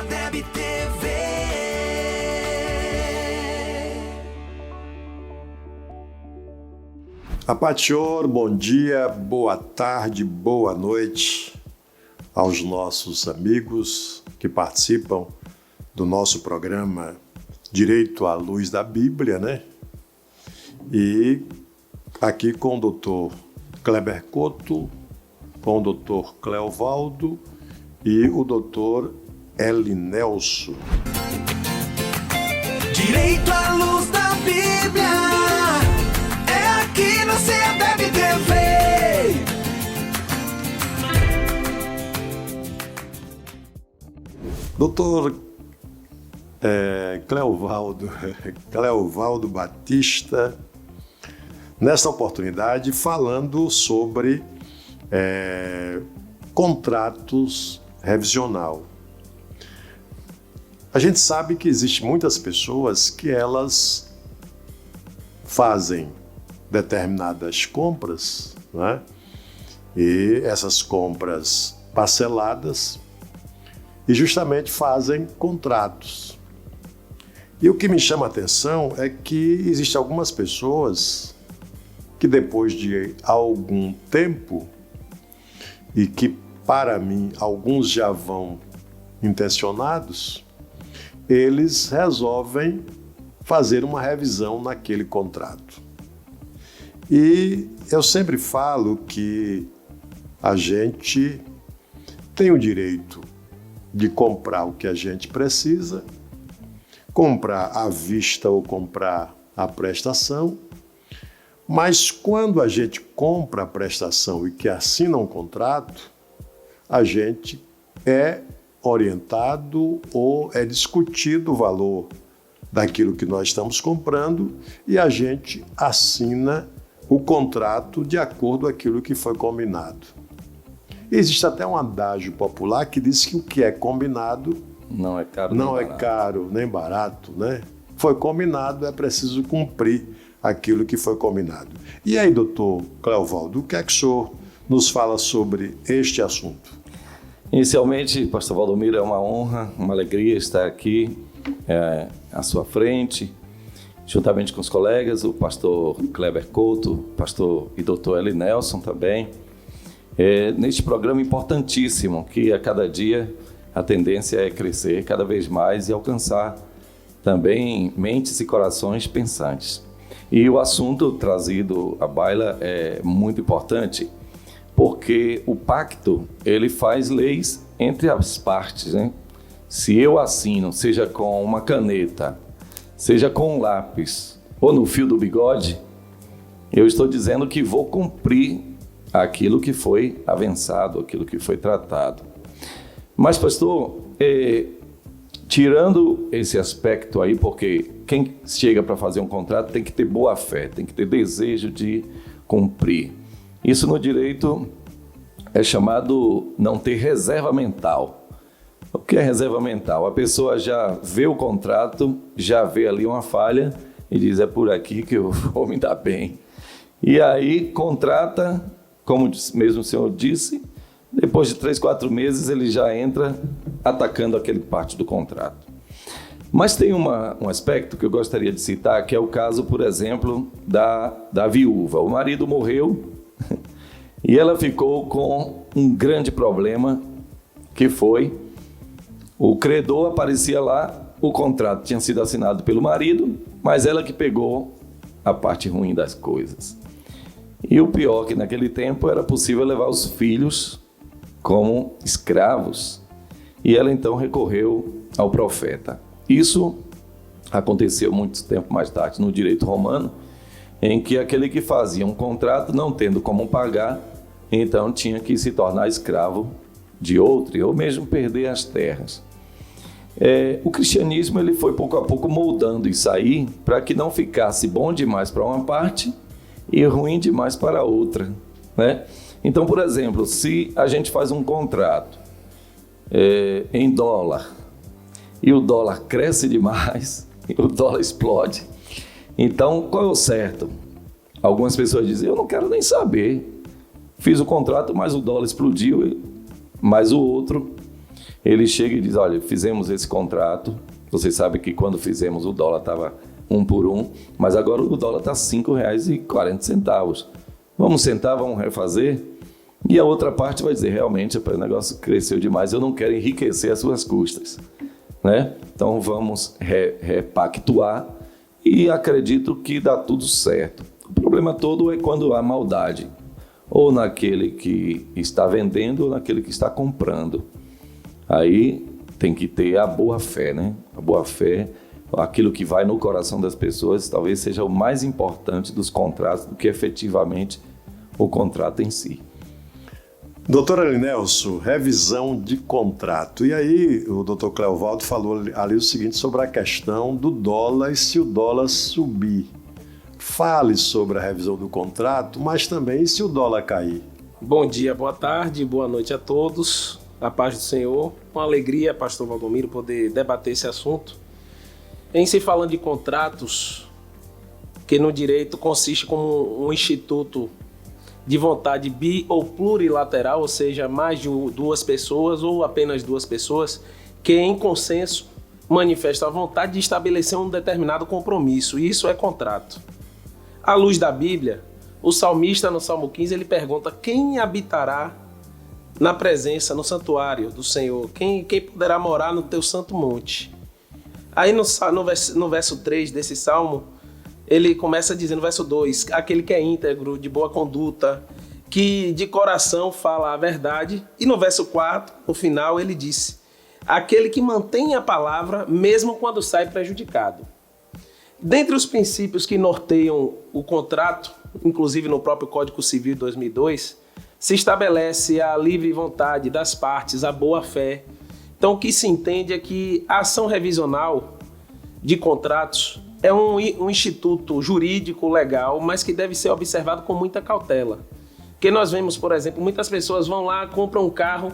Deb TV. A paz do Senhor, bom dia, boa tarde, boa noite aos nossos amigos que participam do nosso programa Direito à Luz da Bíblia, né? E aqui com o Dr. Kleber Couto, com o Dr. Cleovaldo e o Dr. Elinelson. Direito à Luz da Bíblia é aqui na Deb TV. Doutor Cleovaldo Batista, nesta oportunidade falando sobre contratos revisional. A gente sabe que existem muitas pessoas que elas fazem determinadas compras, né? E essas compras parceladas e justamente fazem contratos. E o que me chama a atenção é que existem algumas pessoas que depois de algum tempo, e que para mim alguns já vão intencionados, eles resolvem fazer uma revisão naquele contrato. E eu sempre falo que a gente tem o direito de comprar o que a gente precisa, comprar à vista ou comprar à prestação, mas quando a gente compra a prestação e que assina um contrato, a gente é orientado ou é discutido o valor daquilo que nós estamos comprando e a gente assina o contrato de acordo com aquilo que foi combinado. Existe até um adágio popular que diz que o que é combinado não é caro nem barato, né? Foi combinado, é preciso cumprir aquilo que foi combinado. E aí, doutor Cleovaldo, o que é que o senhor nos fala sobre este assunto? Inicialmente, pastor Valdomiro, é uma honra, uma alegria estar aqui à sua frente, juntamente com os colegas, o pastor Kleber Couto, pastor e doutor Elinelson também, neste programa importantíssimo, que a cada dia a tendência é crescer cada vez mais e alcançar também mentes e corações pensantes. E o assunto trazido à baila é muito importante, porque o pacto, ele faz leis entre as partes, né? Se eu assino, seja com uma caneta, seja com um lápis ou no fio do bigode, eu estou dizendo que vou cumprir aquilo que foi avançado, aquilo que foi tratado. Mas, pastor, tirando esse aspecto aí, porque quem chega para fazer um contrato tem que ter boa fé, tem que ter desejo de cumprir. Isso no direito é chamado não ter reserva mental. O que é reserva mental? A pessoa já vê o contrato, já vê ali uma falha e diz, é por aqui que eu vou me dar bem. E aí contrata, como mesmo o senhor disse, depois de 3, 4 meses ele já entra atacando aquele parte do contrato. Mas tem um aspecto que eu gostaria de citar, que é o caso, por exemplo, da viúva. O marido morreu e ela ficou com um grande problema, que foi o credor aparecia lá, o contrato tinha sido assinado pelo marido, mas ela que pegou a parte ruim das coisas. E o pior que naquele tempo era possível levar os filhos como escravos. E ela então recorreu ao profeta. Isso aconteceu muito tempo mais tarde no direito romano, em que aquele que fazia um contrato, não tendo como pagar, então tinha que se tornar escravo de outro, ou mesmo perder as terras. O cristianismo ele foi pouco a pouco moldando isso aí para que não ficasse bom demais para uma parte e ruim demais para outra, né? Então, por exemplo, se a gente faz um contrato em dólar e o dólar cresce demais, o dólar explode. Então, qual é o certo? Algumas pessoas dizem, eu não quero nem saber. Fiz o contrato, mas o dólar explodiu, mas o outro Ele chega e diz, olha, fizemos esse contrato, você sabe que quando fizemos o dólar estava 1 por 1, mas agora o dólar está R$ 5,40. Vamos sentar, vamos refazer? E a outra parte vai dizer, realmente, o negócio cresceu demais, eu não quero enriquecer as suas custas, né? Então vamos repactuar e acredito que dá tudo certo. O problema todo é quando há maldade, ou naquele que está vendendo ou naquele que está comprando. Aí tem que ter a boa fé, né? A boa fé, aquilo que vai no coração das pessoas, talvez seja o mais importante dos contratos do que efetivamente o contrato em si. Doutor Elinelso, revisão de contrato. E aí o doutor Cleovaldo falou ali o seguinte sobre a questão do dólar e se o dólar subir. Fale sobre a revisão do contrato, mas também se o dólar cair. Bom dia, boa tarde, boa noite a todos. A paz do Senhor. Uma alegria, pastor Valdomiro, poder debater esse assunto. Em se falando de contratos, que no direito consiste como um instituto de vontade bi ou plurilateral, ou seja, mais de duas pessoas ou apenas duas pessoas, que em consenso manifestam a vontade de estabelecer um determinado compromisso. E isso é contrato. À luz da Bíblia, o salmista no Salmo 15, ele pergunta: quem habitará na presença, no santuário do Senhor? Quem poderá morar no teu santo monte? Aí no verso 3 desse salmo, ele começa dizendo, no verso 2, aquele que é íntegro, de boa conduta, que de coração fala a verdade. E no verso 4, no final, ele disse, aquele que mantém a palavra, mesmo quando sai prejudicado. Dentre os princípios que norteiam o contrato, inclusive no próprio Código Civil de 2002, se estabelece a livre vontade das partes, a boa-fé. Então, o que se entende é que a ação revisional de contratos é um instituto jurídico legal, mas que deve ser observado com muita cautela. Porque nós vemos, por exemplo, muitas pessoas vão lá, compram um carro,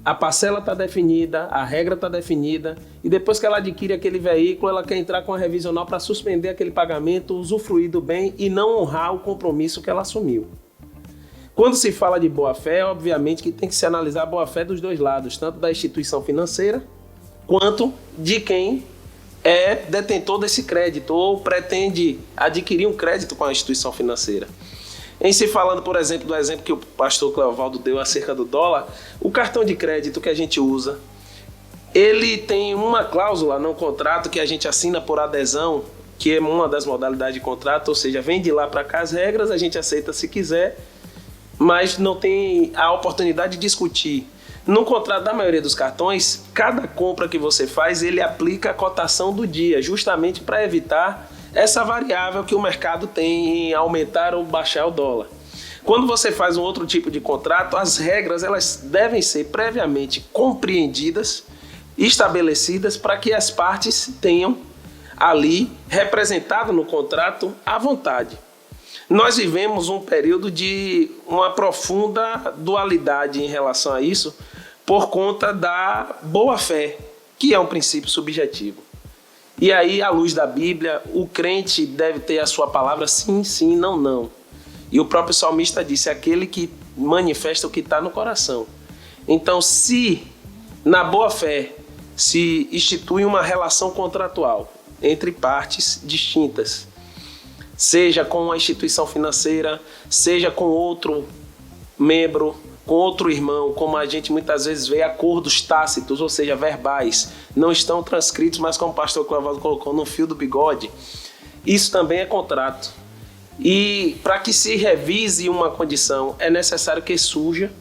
a parcela está definida, a regra está definida, e depois que ela adquire aquele veículo, ela quer entrar com a revisional para suspender aquele pagamento, usufruir do bem e não honrar o compromisso que ela assumiu. Quando se fala de boa-fé, obviamente que tem que se analisar a boa-fé dos dois lados, tanto da instituição financeira, quanto de quem é detentor desse crédito ou pretende adquirir um crédito com a instituição financeira. Em se falando, por exemplo, do exemplo que o pastor Cleovaldo deu acerca do dólar, o cartão de crédito que a gente usa, ele tem uma cláusula no contrato que a gente assina por adesão, que é uma das modalidades de contrato, ou seja, vem de lá para cá as regras, a gente aceita se quiser, mas não tem a oportunidade de discutir. No contrato da maioria dos cartões, cada compra que você faz, ele aplica a cotação do dia, justamente para evitar essa variável que o mercado tem em aumentar ou baixar o dólar. Quando você faz um outro tipo de contrato, as regras elas devem ser previamente compreendidas, estabelecidas, para que as partes tenham ali representado no contrato à vontade. Nós vivemos um período de uma profunda dualidade em relação a isso, por conta da boa-fé, que é um princípio subjetivo. E aí, à luz da Bíblia, o crente deve ter a sua palavra sim, sim, não, não. E o próprio salmista disse, aquele que manifesta o que está no coração. Então, se na boa-fé se institui uma relação contratual entre partes distintas, seja com a instituição financeira, seja com outro membro, com outro irmão, como a gente muitas vezes vê acordos tácitos, ou seja, verbais, não estão transcritos, mas como o pastor Cleovaldo colocou no fio do bigode, isso também é contrato. E para que se revise uma condição, é necessário que surja,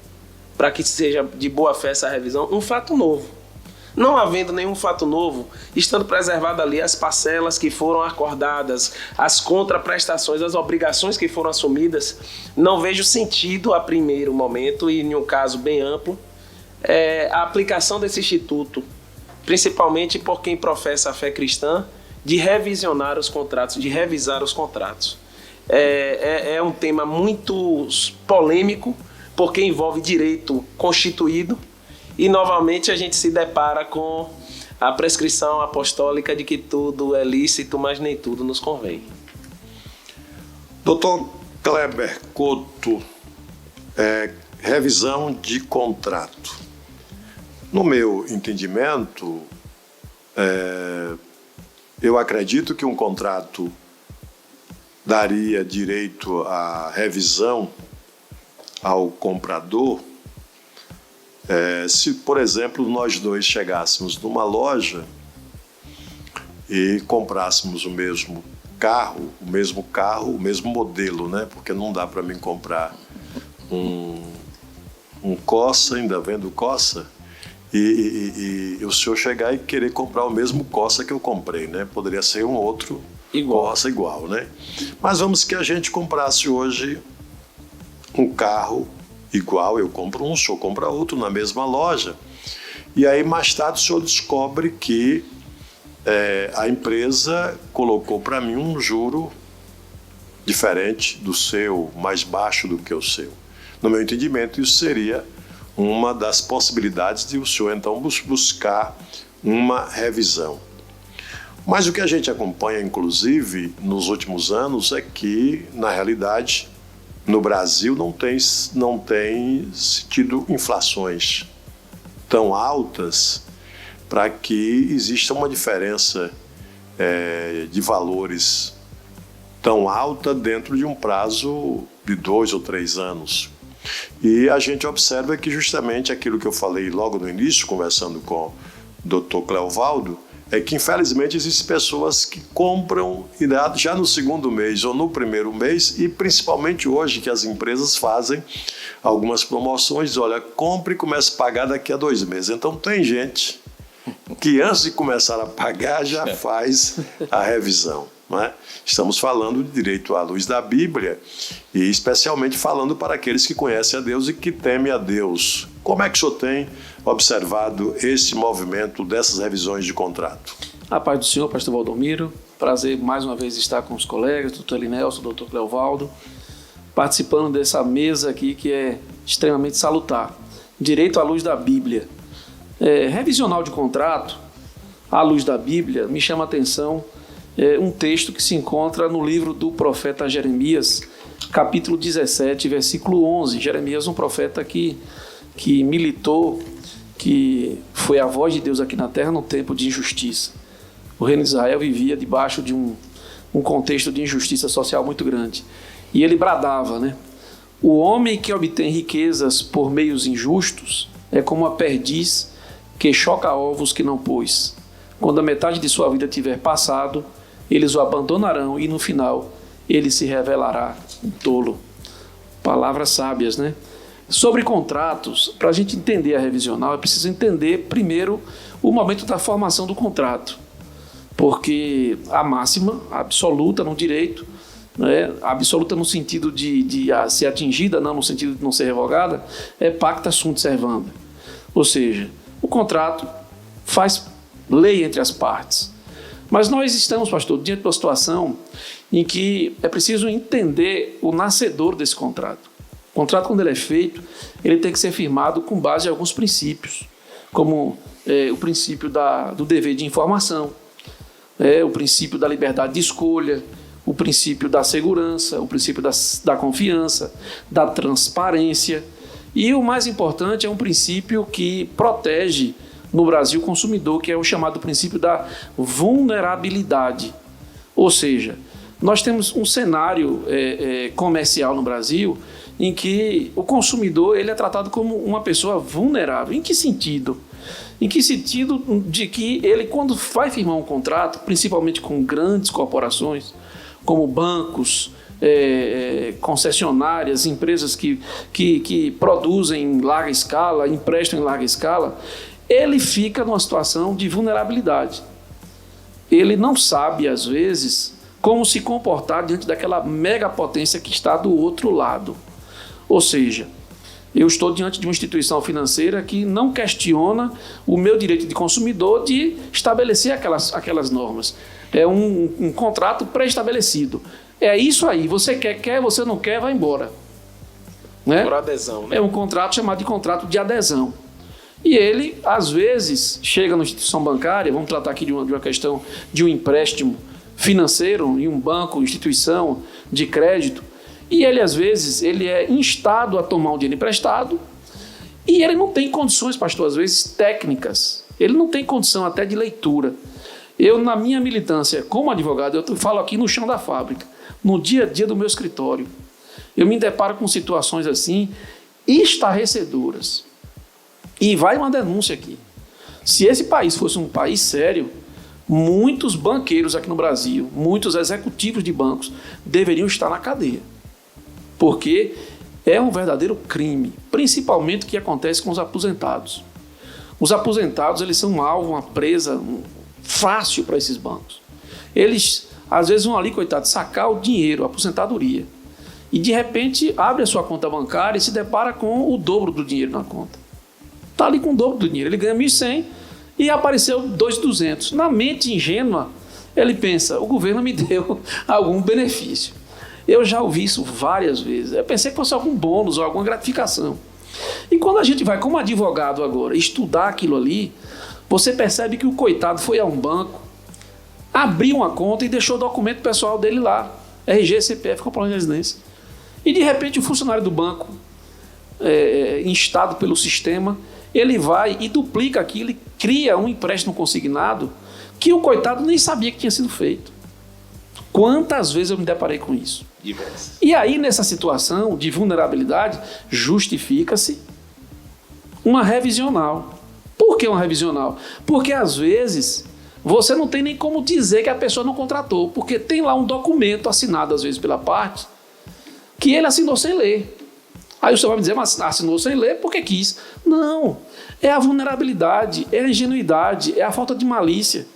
para que seja de boa fé essa revisão, um fato novo. Não havendo nenhum fato novo, estando preservado ali as parcelas que foram acordadas, as contraprestações, as obrigações que foram assumidas, não vejo sentido a primeiro momento, e em um caso bem amplo, a aplicação desse instituto, principalmente por quem professa a fé cristã, de revisionar os contratos, de revisar os contratos. É um tema muito polêmico, porque envolve direito constituído, e novamente a gente se depara com a prescrição apostólica de que tudo é lícito, mas nem tudo nos convém. Doutor Kleber Couto, revisão de contrato. No meu entendimento, eu acredito que um contrato daria direito à revisão ao comprador se, por exemplo, nós dois chegássemos numa loja e comprássemos o mesmo carro, o mesmo modelo, né? Porque não dá para mim comprar um Corsa, ainda vendo Corsa, e o senhor chegar e querer comprar o mesmo Corsa que eu comprei, né? Poderia ser um outro Corsa igual, né? Mas vamos que a gente comprasse hoje um carro igual, eu compro um, o senhor compra outro na mesma loja, e aí mais tarde o senhor descobre que a empresa colocou para mim um juro diferente do seu, mais baixo do que o seu. No meu entendimento, isso seria uma das possibilidades de o senhor então buscar uma revisão. Mas o que a gente acompanha, inclusive, nos últimos anos, é que, na realidade, no Brasil não tem tido inflações tão altas para que exista uma diferença de valores tão alta dentro de um prazo de 2 ou 3 anos. E a gente observa que justamente aquilo que eu falei logo no início, conversando com o Dr. Cleovaldo, é que infelizmente existem pessoas que compram já no segundo mês ou no primeiro mês, e principalmente hoje que as empresas fazem algumas promoções, olha, compre e comece a pagar daqui a 2 meses. Então tem gente que antes de começar a pagar já faz a revisão, não é? Estamos falando de direito à luz da Bíblia e especialmente falando para aqueles que conhecem a Deus e que temem a Deus. Como é que o senhor tem observado esse movimento dessas revisões de contrato? A paz do Senhor, pastor Valdomiro. Prazer mais uma vez estar com os colegas, doutor Elinelson, doutor Cleovaldo, participando dessa mesa aqui que é extremamente salutar. Direito à luz da Bíblia. Revisional de contrato, à luz da Bíblia, me chama a atenção um texto que se encontra no livro do profeta Jeremias, capítulo 17, versículo 11. Jeremias, um profeta que militou, que foi a voz de Deus aqui na terra no tempo de injustiça. O reino de Israel vivia debaixo de um contexto de injustiça social muito grande. E ele bradava, né? O homem que obtém riquezas por meios injustos é como a perdiz que choca ovos que não pôs. Quando a metade de sua vida tiver passado, eles o abandonarão e no final ele se revelará um tolo. Palavras sábias, né? Sobre contratos, para a gente entender a revisional, é preciso entender primeiro o momento da formação do contrato. Porque a máxima absoluta no direito, né, absoluta no sentido de ser atingida, não no sentido de não ser revogada, é pacta sunt servanda. Ou seja, o contrato faz lei entre as partes. Mas nós estamos, pastor, diante de uma situação em que é preciso entender o nascedor desse contrato. O contrato, quando ele é feito, ele tem que ser firmado com base em alguns princípios, como o princípio do dever de informação, o princípio da liberdade de escolha, o princípio da segurança, o princípio da confiança, da transparência. E o mais importante é um princípio que protege no Brasil o consumidor, que é o chamado princípio da vulnerabilidade. Ou seja, nós temos um cenário comercial no Brasil em que o consumidor ele é tratado como uma pessoa vulnerável. Em que sentido? Em que sentido de que ele, quando vai firmar um contrato, principalmente com grandes corporações, como bancos, concessionárias, empresas que produzem em larga escala, emprestam em larga escala, ele fica numa situação de vulnerabilidade. Ele não sabe, às vezes, como se comportar diante daquela megapotência que está do outro lado. Ou seja, eu estou diante de uma instituição financeira que não questiona o meu direito de consumidor de estabelecer aquelas normas. É um contrato pré-estabelecido. É isso aí, você quer, você não quer, vai embora. Né? Por adesão, né? É um contrato chamado de contrato de adesão. E ele, às vezes, chega na instituição bancária, vamos tratar aqui de uma questão de um empréstimo financeiro em um banco, instituição de crédito, e ele, às vezes, ele é instado a tomar um dinheiro emprestado E ele não tem condições, pastor, às vezes técnicas. Ele não tem condição até de leitura. Eu, na minha militância como advogado, eu falo aqui no chão da fábrica, no dia a dia do meu escritório, eu me deparo com situações assim, estarrecedoras. E vai uma denúncia aqui. Se esse país fosse um país sério, muitos banqueiros aqui no Brasil, muitos executivos de bancos deveriam estar na cadeia. Porque é um verdadeiro crime, principalmente o que acontece com os aposentados. Os aposentados, eles são um alvo, uma presa fácil para esses bancos. Eles, às vezes, vão ali, coitado, sacar o dinheiro, a aposentadoria. E, de repente, abre a sua conta bancária e se depara com o dobro do dinheiro na conta. Está ali com o dobro do dinheiro. Ele ganha 1.100 e apareceu 2.200. Na mente ingênua, ele pensa, o governo me deu algum benefício. Eu já ouvi isso várias vezes. Eu pensei que fosse algum bônus ou alguma gratificação. E quando a gente vai, como advogado agora, estudar aquilo ali, você percebe que o coitado foi a um banco, abriu uma conta e deixou o documento pessoal dele lá, RG, CPF, comprovante de residência. E de repente o funcionário do banco, instado pelo sistema, ele vai e duplica aquilo e cria um empréstimo consignado que o coitado nem sabia que tinha sido feito. Quantas vezes eu me deparei com isso? Diversas. E aí, nessa situação de vulnerabilidade, justifica-se uma revisional. Por que uma revisional? Porque, às vezes, você não tem nem como dizer que a pessoa não contratou, porque tem lá um documento assinado, às vezes, pela parte, que ele assinou sem ler. Aí o senhor vai me dizer, mas assinou sem ler porque quis. Não, é a vulnerabilidade, é a ingenuidade, é a falta de malícia.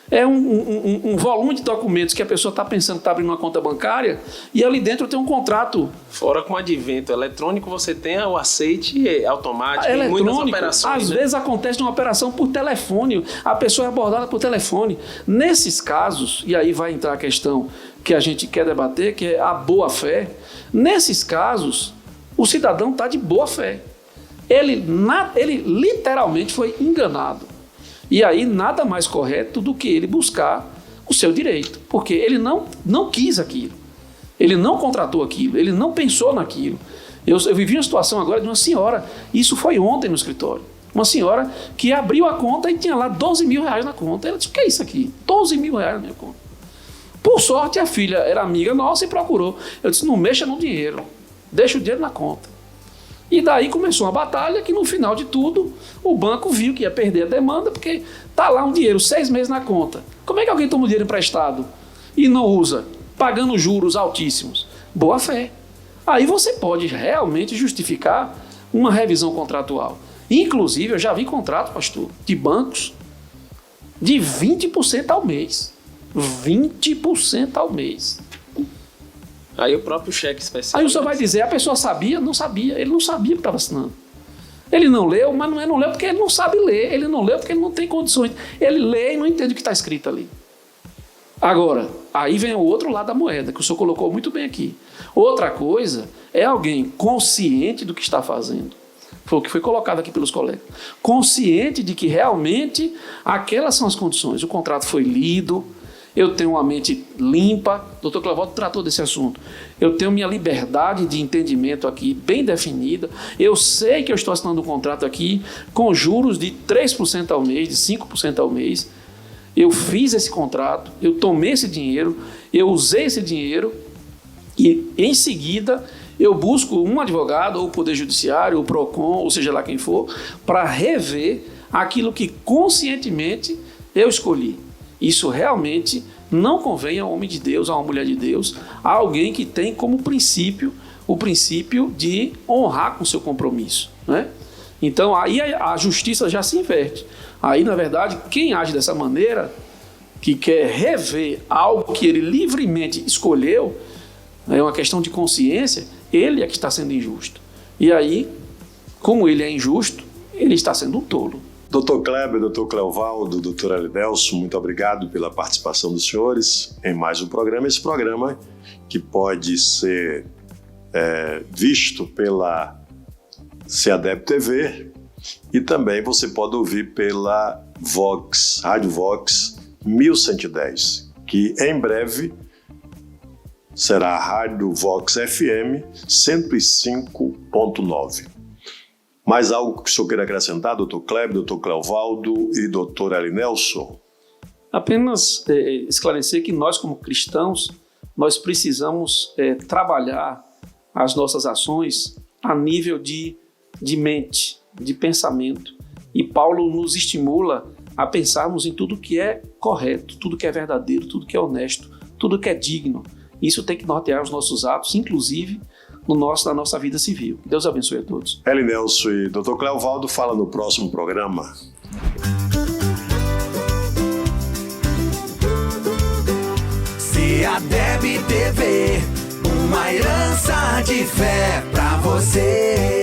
É um volume de documentos que a pessoa está pensando que está abrindo uma conta bancária e ali dentro tem um contrato. Fora com o advento eletrônico, você tem o aceite automático em muitas operações. Às vezes acontece uma operação por telefone, a pessoa é abordada por telefone. Nesses casos, e aí vai entrar a questão que a gente quer debater, que é a boa-fé. Nesses casos, o cidadão está de boa-fé. Ele literalmente foi enganado. E aí nada mais correto do que ele buscar o seu direito, porque ele não quis aquilo, ele não contratou aquilo, ele não pensou naquilo. Eu vivi uma situação agora de uma senhora, isso foi ontem no escritório, uma senhora que abriu a conta e tinha lá 12 mil reais na conta. Ela disse, o que é isso aqui? 12 mil reais na minha conta. Por sorte, a filha era amiga nossa e procurou. Eu disse, não mexa no dinheiro, deixa o dinheiro na conta. E daí começou uma batalha que no final de tudo o banco viu que ia perder a demanda porque está lá um dinheiro 6 meses na conta. Como é que alguém toma o dinheiro emprestado e não usa, pagando juros altíssimos? Boa fé. Aí você pode realmente justificar uma revisão contratual. Inclusive eu já vi contrato, pastor, de bancos de 20% ao mês. 20% ao mês. Aí o próprio cheque especial. Aí o senhor vai dizer, a pessoa sabia? Não sabia. Ele não sabia que estava assinando. Ele não leu, mas não leu porque ele não sabe ler. Ele não leu porque ele não tem condições. Ele lê e não entende o que está escrito ali. Agora, aí vem o outro lado da moeda, que o senhor colocou muito bem aqui. Outra coisa é alguém consciente do que está fazendo. Foi o que foi colocado aqui pelos colegas. Consciente de que realmente aquelas são as condições. O contrato foi lido. Eu tenho uma mente limpa, o Dr. Cleovaldo tratou desse assunto. Eu tenho minha liberdade de entendimento aqui bem definida. Eu sei que eu estou assinando um contrato aqui com juros de 3% ao mês, de 5% ao mês. Eu fiz esse contrato, eu tomei esse dinheiro, eu usei esse dinheiro e, em seguida, eu busco um advogado, ou o Poder Judiciário, ou o PROCON, ou seja lá quem for, para rever aquilo que conscientemente eu escolhi. Isso realmente não convém a um homem de Deus, a uma mulher de Deus, a alguém que tem como princípio o princípio de honrar com seu compromisso, né? Então aí a justiça já se inverte. Aí, na verdade, quem age dessa maneira, que quer rever algo que ele livremente escolheu, é uma questão de consciência, ele é que está sendo injusto. E aí, como ele é injusto, ele está sendo um tolo. Dr. Kleber, Dr. Cleovaldo, Dr. Elidelso, muito obrigado pela participação dos senhores em mais um programa. Esse programa que pode ser visto pela CEADEB TV e também você pode ouvir pela Vox, Rádio Vox 1110, que em breve será a Rádio Vox FM 105.9. Mais algo que o senhor queira acrescentar, doutor Kleber, doutor Cleovaldo e doutor Elinelson? Apenas esclarecer que nós, como cristãos, nós precisamos trabalhar as nossas ações a nível de mente, de pensamento. E Paulo nos estimula a pensarmos em tudo que é correto, tudo que é verdadeiro, tudo que é honesto, tudo que é digno. Isso tem que nortear os nossos atos, inclusive na nossa vida civil. Deus abençoe a todos. Elinelson e doutor Cleovaldo fala no próximo programa. CEADEB TV, uma herança de fé pra você.